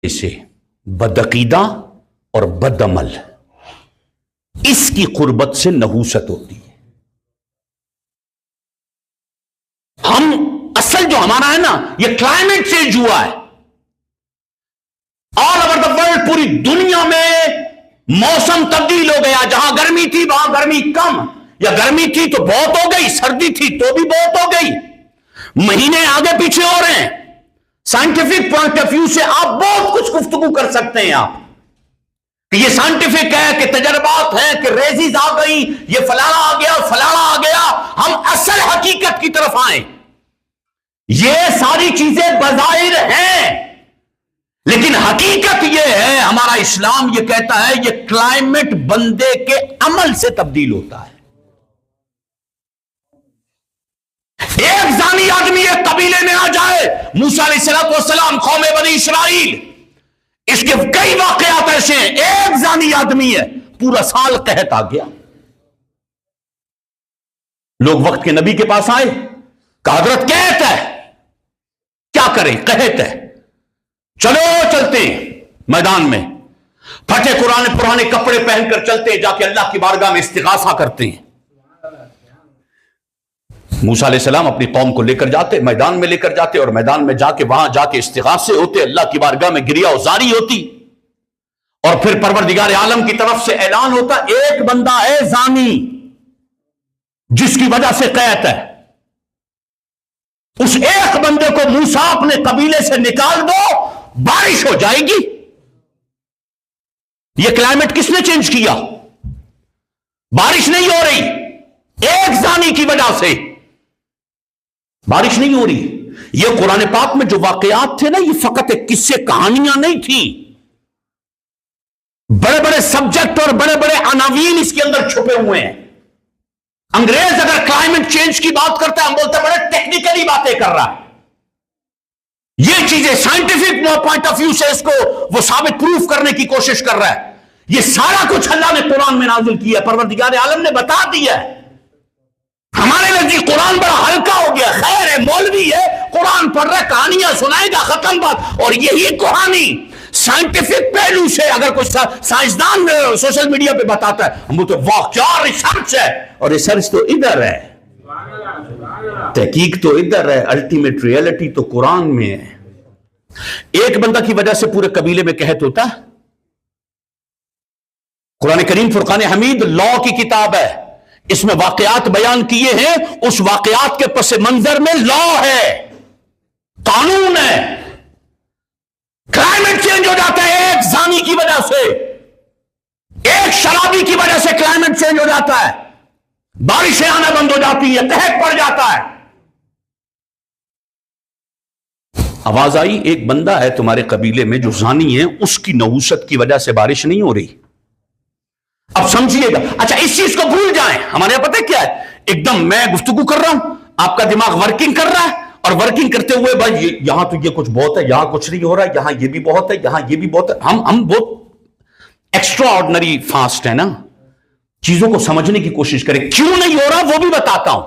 से बदअकीदा और बदअमल, इसकी कुर्बत से नहूसत होती है। हम असल जो हमारा है ना, ये क्लाइमेट चेंज हुआ है। ऑल ओवर द वर्ल्ड, पूरी दुनिया में मौसम तब्दील हो गया। जहां गर्मी थी वहां गर्मी कम, या गर्मी थी तो बहुत हो गई, सर्दी थी तो भी बहुत हो गई। महीने आगे पीछे हो रहे हैं। साइंटिफिक पॉइंट ऑफ व्यू से आप बहुत कुछ गुफ्तगू कर सकते हैं आप कि ये साइंटिफिक है, कि तजर्बात है, कि रेजिज आ गई, ये फलाना आ गया, फलाना आ गया। हम असल हकीकत की तरफ आए। ये सारी चीजें बज़ाहिर हैं, लेकिन हकीकत ये है, हमारा इस्लाम ये कहता है, ये क्लाइमेट बंदे के अमल से तब्दील होता है। एक जानी आदमी एक कबीले में आ जाए, मूसा अलैहिस्सलाम कौम बनी इस्राइल, इसके कई वाकयात ऐसे हैं। एक जानी आदमी है, पूरा साल कहत आ गया। लोग वक्त के नबी के पास आए, कहा हजरत कहत है, क्या करें, कहत है, चलो चलते मैदान में, फटे पुराने कपड़े पहनकर चलते हैं, जाके अल्लाह की बारगाह में इस्तिगासा करते हैं। मूसा अलैहिस्सलाम अपनी कौम को लेकर जाते, मैदान में लेकर जाते, और मैदान में जाके वहां जाके इस्तिगासे होते, अल्लाह की बारगाह में गिरिया उजारी होती, और फिर परवरदिगार आलम की तरफ से ऐलान होता, एक बंदा है जानी जिसकी वजह से कैद है, उस एक बंदे को मूसा अपने कबीले से निकाल दो, बारिश हो जाएगी। यह क्लाइमेट किसने चेंज किया? बारिश नहीं हो रही, एक जानी की वजह से बारिश नहीं हो रही। यह कुरान पाक में जो वाकयात थे ना, ये फकत एक किस्से कहानियां नहीं थी, बड़े बड़े सब्जेक्ट और बड़े बड़े अनावीन इसके अंदर छुपे हुए हैं। अंग्रेज अगर क्लाइमेट चेंज की बात करता है, हम बोलते हैं बड़े टेक्निकली बातें कर रहा है। ये चीजें साइंटिफिक पॉइंट ऑफ व्यू से इसको वो साबित प्रूफ करने की कोशिश कर रहा है। ये सारा कुछ अल्लाह ने कुरान में नाजिल किया, परवरदिगार आलम ने बता दिया है। हमारे नजदीक कुरान बड़ा हल्का हो गया, खैर है, मौलवी है, कुरान पढ़ रहा है, कहानियां सुनाएगा, खत्म बात। और यही कहानी साइंटिफिक पहलू से अगर कोई साइंसदान सोशल मीडिया पे बताता है, हम बोलते वाह क्या रिसर्च है, और रिसर्च तो इधर है, तहकीक तो इधर है, अल्टीमेट रियलिटी तो कुरान में है। एक बंदा की वजह से पूरे कबीले में कहत होता। कुरान करीम फुरकान हमीद लॉ की किताब है, इसमें वाकयात बयान किए हैं, उस वाकयात के पस मंजर में लॉ है, कानून है। क्लाइमेट चेंज हो जाता है एक जानी की वजह से, एक शराबी की वजह से क्लाइमेट चेंज हो जाता है, बारिशें आना बंद हो जाती है, कहत पड़ जाता है। आवाज आई, एक बंदा है तुम्हारे कबीले में जो जानी है, उसकी नहूसत की वजह से बारिश नहीं हो रही। अब समझिएगा, अच्छा इस चीज को भूल जाएं, हमारे यहां पता है क्या है, एकदम मैं गुफ्तगू कर रहा हूं, आपका दिमाग वर्किंग कर रहा है, और वर्किंग करते हुए भाई यहां तो ये कुछ बहुत है, यहां कुछ नहीं हो रहा है, यहां ये भी बहुत है, यहां ये भी बहुत है। हम बहुत एक्स्ट्रा ऑर्डिनरी फास्ट है ना, चीजों को समझने की कोशिश करें। क्यों नहीं हो रहा वो भी बताता हूं,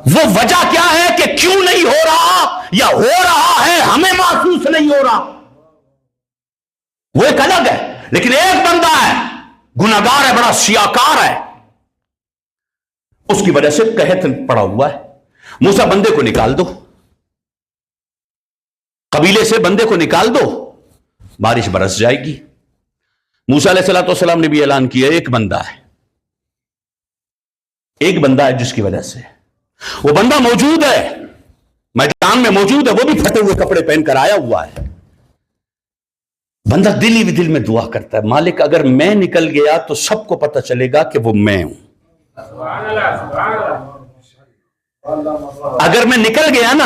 वो वजह क्या है कि क्यों नहीं हो रहा, या हो रहा है हमें महसूस नहीं हो रहा, वो एक अलग है। लेकिन एक बंदा है, गुनाहगार है, बड़ा सियाकार है, उसकी वजह से कहत पड़ा हुआ है। मूसा बंदे को निकाल दो, कबीले से बंदे को निकाल दो, बारिश बरस जाएगी। मूसा अलैहिस्सलाम ने भी ऐलान किया, एक बंदा है, एक बंदा है जिसकी वजह से, वो बंदा मौजूद है, मैदान में मौजूद है, वो भी फटे हुए कपड़े पहनकर आया हुआ है। बंदा दिल ही दिल में दुआ करता है, मालिक अगर मैं निकल गया तो सबको पता चलेगा कि वो मैं हूं, अगर मैं निकल गया ना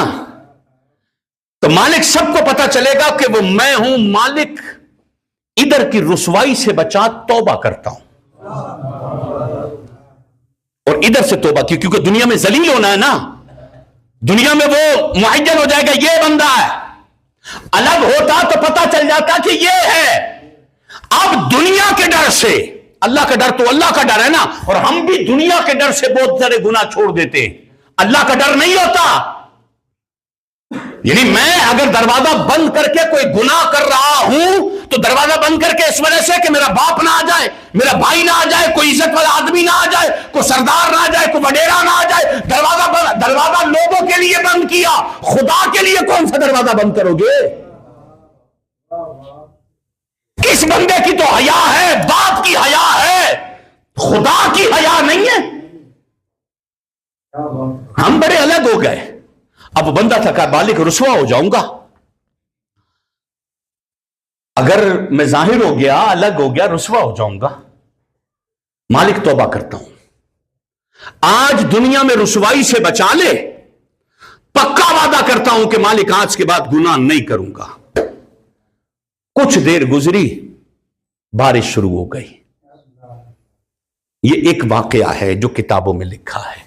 तो मालिक सबको पता चलेगा कि वो मैं हूं। मालिक इधर की रुसवाई से बचा, तौबा करता हूं, और इधर से तौबा की, क्योंकि दुनिया में जलील होना है ना, दुनिया में वो मुअय्यन हो जाएगा, ये बंदा है। अलग होता तो पता चल जाता कि ये है। अब दुनिया के डर से, अल्लाह का डर तो अल्लाह का डर है ना, और हम भी दुनिया के डर से बहुत सारे गुनाह छोड़ देते हैं, अल्लाह का डर नहीं होता। यानी मैं अगर दरवाजा बंद करके कोई गुनाह कर रहा हूं तो दरवाजा बंद करके इस वजह से कि मेरा बाप ना आ जाए, मेरा भाई ना आ जाए, कोई इज्जत वाला आदमी ना आ जाए, कोई सरदार ना आ जाए, कोई वडेरा ना आ जाए, दरवाजा लोगों के लिए बंद किया, खुदा के लिए कौन सा दरवाजा बंद करोगे? किस बंदे की तो हया है, बाप की हया है, खुदा की हया नहीं है। हम बड़े अलग हो गए। अब बंदा था कहा मालिक रुसवा हो जाऊंगा अगर मैं जाहिर हो गया, अलग हो गया, रुसवा हो जाऊंगा। मालिक तौबा करता हूं, आज दुनिया में रुसवाई से बचा ले, पक्का वादा करता हूं कि मालिक आज के बाद गुनाह नहीं करूंगा। कुछ देर गुजरी, बारिश शुरू हो गई। यह एक वाकया है जो किताबों में लिखा है।